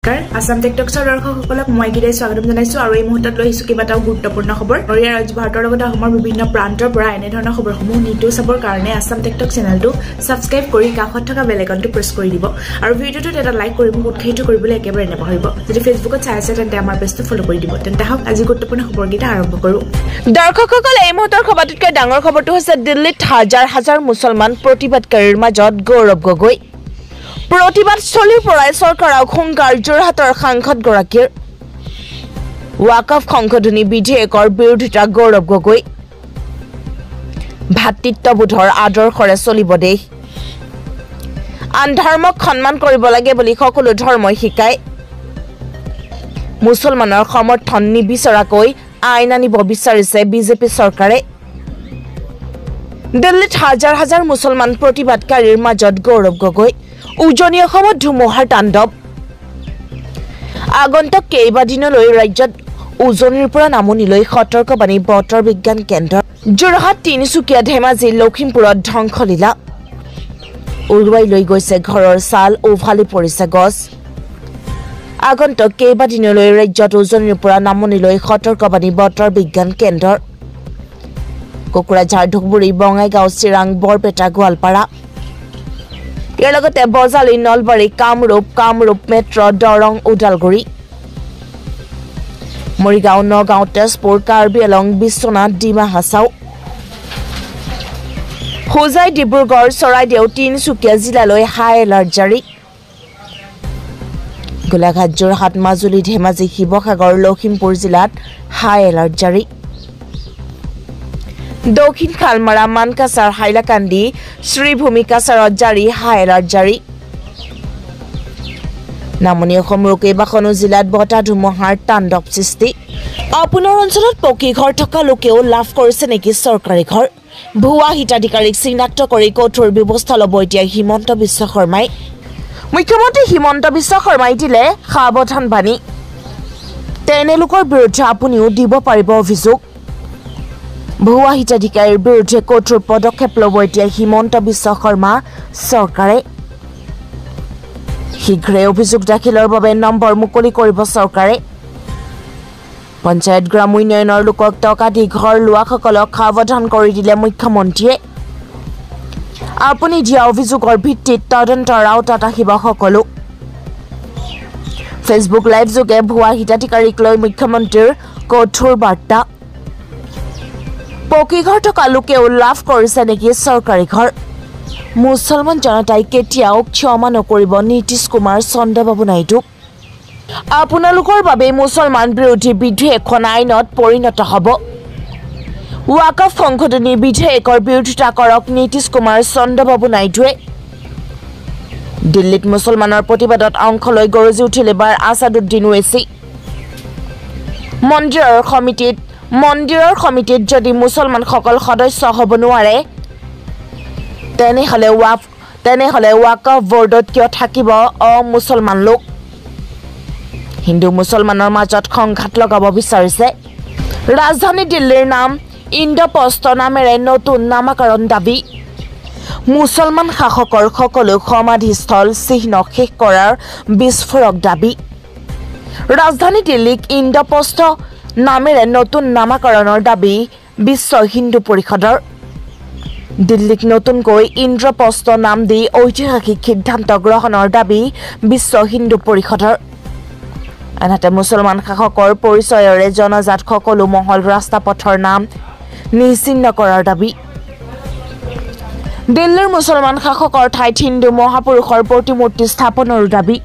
আসাম টেকটক্সৰ দৰ্শকসকলক মই গিৰাই স্বাগতম জনাইছো আৰু এই মুহূৰ্তত লৈ আহিছো কেইবাটাও গুৰুত্বপূৰ্ণ খবৰ আৰু ইয়াৰ ভাৰতৰ লগতে অসমৰ বিভিন্ন প্ৰান্তৰ পৰা এনে ধৰণৰ খবৰসমূহ নিউজ চাবৰ কাৰণে আসাম টেকটক চেনেলটো সাবস্ক্ৰাইব কৰি কাষত থকা বেল আইকনটো প্ৰেছ কৰি দিব আৰু ভিডিঅ'টোত এটা লাইক কৰি মোক উৎসাহিত কৰিবলৈ একেবাৰে নাপাহৰিব যদি ফেচবুকত চাই আছে তেন্তে আমাৰ পেজটো ফলো কৰি দিব তেন্তে হওক আজি গুৰুত্বপূৰ্ণ খবৰকেইটা আৰম্ভ কৰো দৰ্শকসকল এই মুহূৰ্তৰ খবৰটোতকৈ ডাঙৰ খবৰটো হৈছে দিল্লীত হাজাৰ হাজাৰ মুছলমান প্ৰতিবাদকাৰীৰ মাজত গৌৰৱ গগৈ প্ৰতিবাদস্থলীৰ পৰাই চৰকাৰক হুংকাৰ যোৰহাটৰ সাংসদগৰাকীৰ ৱাকফ সংশোধনী বিধেয়কৰ বিৰোধিতা গৌৰৱ গগৈ ভাতৃত্ববোধৰ আদৰ্শৰে চলিব দেশ আন ধৰ্মক সন্মান কৰিব লাগে বুলি সকলো ধৰ্মই শিকায় মুছলমানৰ সমৰ্থন নিবিচৰাকৈ আইন আনিব বিচাৰিছে বিজেপি চৰকাৰে দিল্লীত হাজাৰ হাজাৰ মুছলমান প্ৰতিবাদকাৰীৰ মাজত গৌৰৱ গগৈ উজনি অসমত ধুমুহাৰ তাণ্ডৱ আগন্তুক কেইবাদিনলৈ ৰাজ্যত উজনিৰ পৰা নামনিলৈ সতৰ্কবাণী বতৰ বিজ্ঞান কেন্দ্ৰ যোৰহাট তিনিচুকীয়া ধেমাজি লখিমপুৰত ধ্বংসলীলা উৰুৱাই লৈ গৈছে ঘৰৰ ছাল উভালি পৰিছে গছ আগন্তুক কেইবাদিনলৈ ৰাজ্যত উজনিৰ পৰা নামনিলৈ সতৰ্কবাণী বতৰ বিজ্ঞান কেন্দ্ৰ কোকৰাঝাৰ ধুবুৰী বঙাইগাঁও চিৰাং বৰপেটা গোৱালপাৰা ইয়াৰ লগতে বজালী নলবাৰী কামৰূপ মেট্ৰ দৰং ওদালগুৰি মৰিগাঁও নগাঁও তেজপুৰ কাৰ্বি আলং বিশ্বনাথ ডিমা হাছাও হোজাই ডিব্ৰুগড় চৰাইদেউ তিনিচুকীয়া জিলালৈ হাই এলাৰ্ট জাৰি গোলাঘাট যোৰহাট মাজুলী ধেমাজি শিৱসাগৰ লখিমপুৰ জিলাত হাই এলাৰ্ট জাৰি দক্ষিণ খালমাৰা মানকাছাৰ হাইলাকান্দি শ্ৰীভূমি কাছাৰত জাৰি হাই এলাৰ্ট জাৰি নামনি অসমৰ কেইবাখনো জিলাত বতাহ ধুমুহাৰ তাণ্ডৱ সৃষ্টি আপোনাৰ অঞ্চলত পকী ঘৰ থকা লোকেও লাভ কৰিছে নেকি চৰকাৰী ঘৰ ভুৱা হিতাধিকাৰীক চিনাক্ত কৰি কঠোৰ ব্যৱস্থা ল'ব এতিয়া হিমন্ত বিশ্ব শৰ্মাই মুখ্যমন্ত্ৰী হিমন্ত বিশ্ব শৰ্মাই দিলে সাৱধান বাণী তেনে লোকৰ বিৰুদ্ধে আপুনিও দিব পাৰিব অভিযোগ ভুৱা হিতাধিকাৰীৰ বিৰুদ্ধে কঠোৰ পদক্ষেপ ল'ব এতিয়া হিমন্ত বিশ্ব শৰ্মা চৰকাৰে শীঘ্ৰে অভিযোগ দাখিলৰ বাবে নম্বৰ মুকলি কৰিব চৰকাৰে পঞ্চায়ত গ্ৰাম উন্নয়নৰ লোকক টকা দি ঘৰ লোৱাসকলক সাৱধান কৰি দিলে মুখ্যমন্ত্ৰীয়ে আপুনি দিয়া অভিযোগৰ ভিত্তিত তদন্তৰ আওতাত আহিব সকলো ফেচবুক লাইভ যোগে ভুৱা হিতাধিকাৰীক লৈ মুখ্যমন্ত্ৰীৰ কঠোৰ বাৰ্তা পকী ঘৰ থকা লোকেও লাভ কৰিছে নেকি চৰকাৰী ঘৰ মুছলমান জনতাই কেতিয়াও ক্ষমা নকৰিব নীতিশ কুমাৰ চন্দ্ৰবাবু নাইডুক আপোনালোকৰ বাবে মুছলমান বিৰোধী বিধেয়কখন আইনত পৰিণত হ'ব ৱাকফ সংশোধনী বিধেয়কৰ বিৰোধিতা কৰক নীতিশ কুমাৰ চন্দ্ৰবাবু নাইডুৱে দিল্লীত মুছলমানৰ প্ৰতিবাদত অংশ লৈ গৰজি উঠিল এবাৰ আছাদুদ্দিন ওৱেইচি মন্দিৰৰ সমিতিত যদি মুছলমানসকল সদস্য হ'ব নোৱাৰে তেনেহলে ৱাকফ বৰ্ডত কিয় থাকিব মুছলমান লোক হিন্দু মুছলমানৰ মাজত সংঘাত লগাব বিচাৰিছে ৰাজধানী দিল্লীৰ নাম ইন্দ্ৰপ্ৰস্থ নামেৰে নতুন নামাকৰণ দাবী মুছলমান শাসকৰ সকলো সমাধিস্থল চিহ্ন শেষ কৰাৰ বিস্ফোৰক দাবী ৰাজধানী দিল্লীক ইন্দ্ৰপ্ৰস্থ নামেৰে নতুন নামাকৰণৰ দাবী বিশ্ব হিন্দু পৰিষদৰ দিল্লীক নতুনকৈ ইন্দ্ৰপ্ৰস্থ নাম দি ঐতিহাসিক সিদ্ধান্ত গ্ৰহণৰ দাবী বিশ্ব হিন্দু পৰিষদৰ আনহাতে মুছলমান শাসকৰ পৰিচয়ৰে জনজাত সকলো মহল ৰাস্তা পথৰ নাম নিশ্চিহ্ন কৰাৰ দাবী দিল্লীৰ মুছলমান শাসকৰ ঠাইত হিন্দু মহাপুৰুষৰ প্ৰতিমূৰ্তি স্থাপনৰ দাবী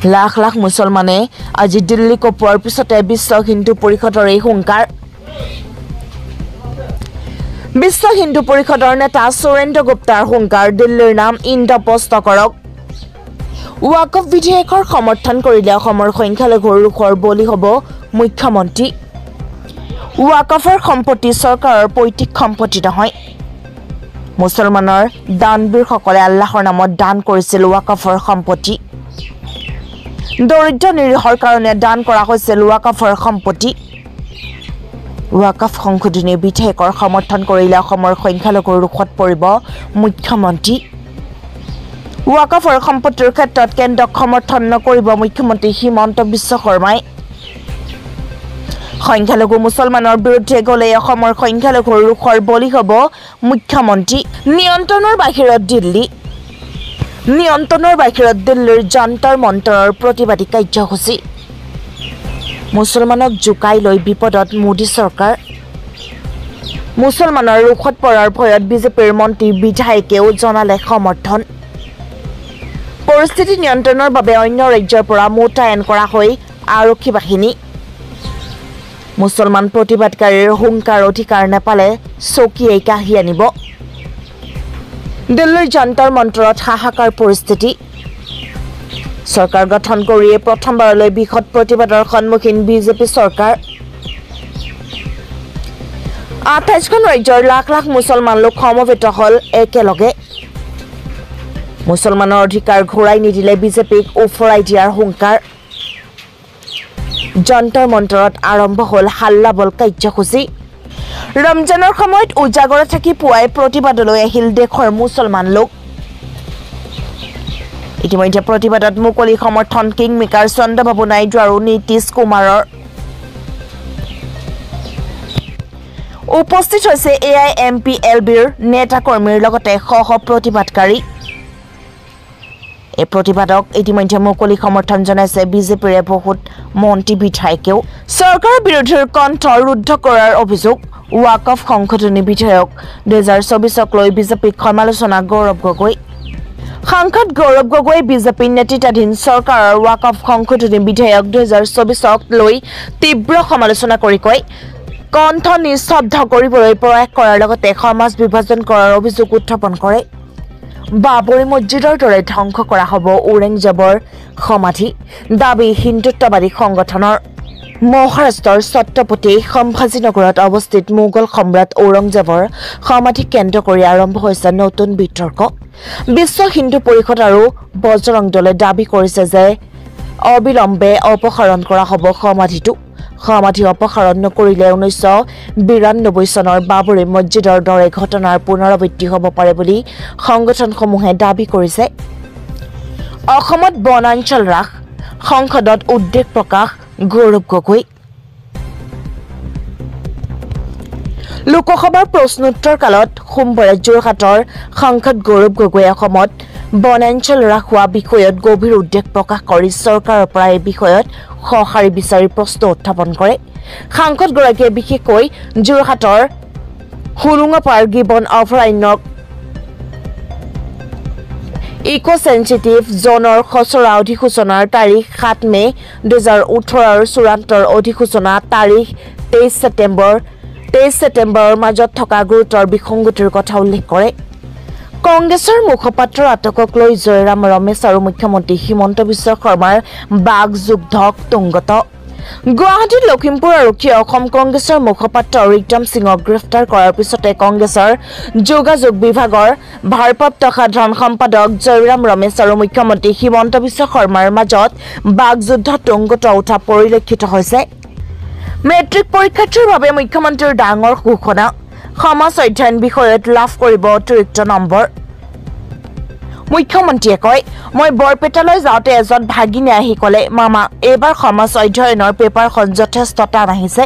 লাখ লাখ মুছলমানে আজি দিল্লী কপোৱাৰ পিছতে বিশ্ব হিন্দু পৰিষদৰ এই হুংকাৰ বিশ্ব হিন্দু পৰিষদৰ নেতা সুৰেন্দ্ৰ গুপ্তাৰ হুংকাৰ দিল্লীৰ নাম ইন্দ্ৰপ্ৰস্থ কৰক ৱাকফ বিধেয়কৰ সমৰ্থন কৰিলে অসমৰ সংখ্যালঘুৰ লোকৰ বলি হ'ব মুখ্যমন্ত্ৰী ৱাকফৰ সম্পত্তি চৰকাৰৰ পৈতৃক সম্পত্তি নহয় মুছলমানৰ দানবীৰসকলে আল্লাহৰ নামত দান কৰিছিল ৱাকফৰ সম্পত্তি দৰিদ্ৰ নিৰীহৰ কাৰণে দান কৰা হৈছিল ৱাকফৰ সম্পত্তি ৱাকফ সংশোধনী বিধেয়কৰ সমৰ্থন কৰিলে অসমৰ সংখ্যালঘুৰ ৰোষত পৰিব মুখ্যমন্ত্ৰী ৱাকফৰ সম্পত্তিৰ ক্ষেত্ৰত কেন্দ্ৰক সমৰ্থন নকৰিব মুখ্যমন্ত্ৰী হিমন্ত বিশ্ব শৰ্মাই সংখ্যালঘু মুছলমানৰ বিৰুদ্ধে গলে অসমৰ সংখ্যালঘুৰ ৰোষৰ বলি হ'ব মুখ্যমন্ত্ৰী নিয়ন্ত্ৰণৰ বাহিৰত দিল্লীৰ যন্তৰ মন্তৰৰ প্ৰতিবাদী কাৰ্যসূচী মুছলমানক জোকাই লৈ বিপদত মোদী চৰকাৰ মুছলমানৰ ৰোষত পৰাৰ ভয়ত বিজেপিৰ মন্ত্ৰী বিধায়কেও জনালে সমৰ্থন পৰিস্থিতি নিয়ন্ত্ৰণৰ বাবে অন্য ৰাজ্যৰ পৰা মোতায়েন কৰা হৈ আৰক্ষী বাহিনী মুছলমান প্ৰতিবাদকাৰীৰ হুংকাৰ অধিকাৰ নেপালে চকীয়ে কাঢ়ি আনিব দিল্লীৰ যন্তৰ মন্তৰত হাহাকাৰ পৰিস্থিতি চৰকাৰ গঠন কৰিয়ে প্ৰথমবাৰলৈ বৃহৎ প্ৰতিবাদৰ সন্মুখীন বিজেপি চৰকাৰ 28খন ৰাজ্যৰ লাখ লাখ মুছলমান লোক সমবেত হল একেলগে মুছলমানৰ অধিকাৰ ঘূৰাই নিদিলে বিজেপিক উফৰাই দিয়াৰ হুংকাৰ যন্তৰ মন্তৰত আৰম্ভ হল হাল্লাবল কাৰ্যসূচী ৰমজানৰ সময়ত উজাগৰে থাকি পুৱাই প্ৰতিবাদলৈ আহিল দেশৰ মুছলমান লোক ইতিমধ্যে প্ৰতিবাদত মুকলি সমৰ্থন কিং মেকাৰ চন্দ্ৰবাবু নাইডু আৰু নীতিশ কুমাৰৰ উপস্থিত হৈছে AIMPLBৰ নেতা কৰ্মীৰ লগতে সহ প্ৰতিবাদকাৰী এই প্ৰতিবাদক ইতিমধ্যে মুকলি সমৰ্থন জনাইছে বিজেপিৰ বহুত মন্ত্ৰী বিধায়কেও চৰকাৰৰ বিৰোধীৰ কণ্ঠ ৰুদ্ধ কৰাৰ অভিযোগ ৱাকফ সংশোধনী বিধেয়ক 2024ক লৈ বিজেপিক সমালোচনা গৌৰৱ গগৈ সাংসদ গৌৰৱ গগৈ বিজেপি নেতৃত্বাধীন চৰকাৰৰ ৱাকফ সংশোধনী বিধেয়ক 2024ক লৈ তীব্ৰ সমালোচনা কৰি কয় কণ্ঠ নিস্তব্ধ কৰিবলৈ প্ৰয়াস কৰাৰ লগতে সমাজ বিভাজন কৰাৰ অভিযোগ উত্থাপন কৰে বাবৰি মছজিদৰ দৰে ধ্বংস কৰা হ'ব ঔৰংজেবৰ সমাধি দাবী হিন্দুত্ববাদী সংগঠনৰ মহাৰাষ্ট্ৰৰ ছত্ৰপতি সম্ভাজীনগৰত অৱস্থিত মোগল সম্ৰাট ঔৰংজেবৰ সমাধি কেন্দ্ৰ কৰি আৰম্ভ হৈছে নতুন বিতৰ্ক বিশ্ব হিন্দু পৰিষদ আৰু বজৰং দলে দাবী কৰিছে যে অবিলম্বে অপসাৰণ কৰা হ'ব সমাধি অপসাৰণ নকৰিলে 1992 চনৰ বাবৰি মছজিদৰ দৰে ঘটনাৰ পুনৰাবৃত্তি হ'ব পাৰে বুলি সংগঠনসমূহে দাবী কৰিছে অসমত বনাঞ্চল হ্ৰাস সংসদত উদ্বেগ প্ৰকাশ গৌৰৱ গগৈ লোকসভাৰ প্ৰশ্নোত্তৰ কালত সোমবাৰে যোৰহাটৰ সাংসদ গৌৰৱ গগৈয়ে অসমত বনাঞ্চল হ্ৰাস হোৱা বিষয়ত গভীৰ উদ্বেগ প্ৰকাশ কৰি চৰকাৰৰ পৰা এই বিষয়ত সঁহাৰি বিচাৰি প্ৰশ্ন উত্থাপন কৰে সাংসদগৰাকীয়ে বিশেষকৈ যোৰহাটৰ হুলুঙাপাৰ গিবন অভয়াৰণ্যক ইকো সেন্সিটিভ জোনৰ খচৰা অধিসূচনাৰ তাৰিখ 7 মে 2018 আৰু চূড়ান্তৰ অধিসূচনা তাৰিখ 23 ছেপ্টেম্বৰৰ মাজত থকা গুৰুতৰ বিসংগতিৰ কথা উল্লেখ কৰে কংগ্ৰেছৰ মুখপাত্ৰৰ আটকক লৈ জয়ৰাম ৰমেশ আৰু মুখ্যমন্ত্ৰী হিমন্ত বিশ্ব শৰ্মাৰ বাগযুদ্ধ তুংগত গুৱাহাটীৰ লখিমপুৰ আৰক্ষীয়ে অসম কংগ্ৰেছৰ মুখপাত্ৰ ৰিকম সিঙক গ্ৰেফতাৰ কৰাৰ পিছতে কংগ্ৰেছৰ যোগাযোগ বিভাগৰ ভাৰপ্ৰাপ্ত সাধাৰণ সম্পাদক জয়ৰাম ৰমেশ আৰু মুখ্যমন্ত্ৰী হিমন্ত বিশ্ব শৰ্মাৰ মাজত বাগযুদ্ধ তুংগত উঠা পৰিলক্ষিত হৈছে মেট্ৰিক পৰীক্ষাৰ্থীৰ বাবে মুখ্যমন্ত্ৰীৰ ডাঙৰ ঘোষণা সমাজ অধ্যয়ন বিষয়ত লাভ কৰিব অতিৰিক্ত নম্বৰ মুখ্যমন্ত্ৰীয়ে কয় মই বৰপেটালৈ যাওঁতে এজন ভাগিনে আহি ক'লে মামা এইবাৰ সমাজ অধ্যয়নৰ পেপাৰখন যথেষ্ট টান আহিছে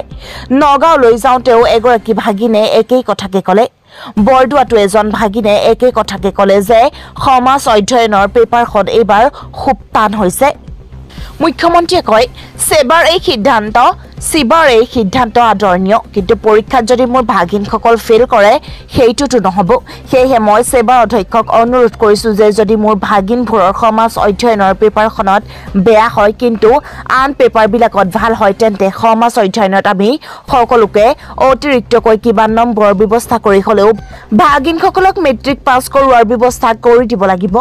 নগাঁওলৈ যাওঁতেও এগৰাকী ভাগিনে একেই কথাকে ক'লে বৰদুৱাটো এজন ভাগিনে একেই কথাকে ক'লে যে সমাজ অধ্যয়নৰ পেপাৰখন এইবাৰ খুব টান হৈছে মুখ্যমন্ত্ৰীয়ে কয় সেবাৰ এই সিদ্ধান্ত আদৰণীয় কিন্তু পৰীক্ষাত যদি মোৰ ভাগিনসকল ফেল কৰে সেইটোতো নহ'ব সেয়েহে মই সেবাৰ অধ্যক্ষক অনুৰোধ কৰিছোঁ যে যদি মোৰ ভাগিনবোৰৰ সমাজ অধ্যয়নৰ পেপাৰখনত বেয়া হয় কিন্তু আন পেপাৰবিলাকত ভাল হয় তেন্তে সমাজ অধ্যয়নত আমি সকলোকে অতিৰিক্তকৈ কিবা নম্বৰৰ ব্যৱস্থা কৰি হ'লেও ভাগিনসকলক মেট্ৰিক পাছ কৰোৱাৰ ব্যৱস্থা কৰি দিব লাগিব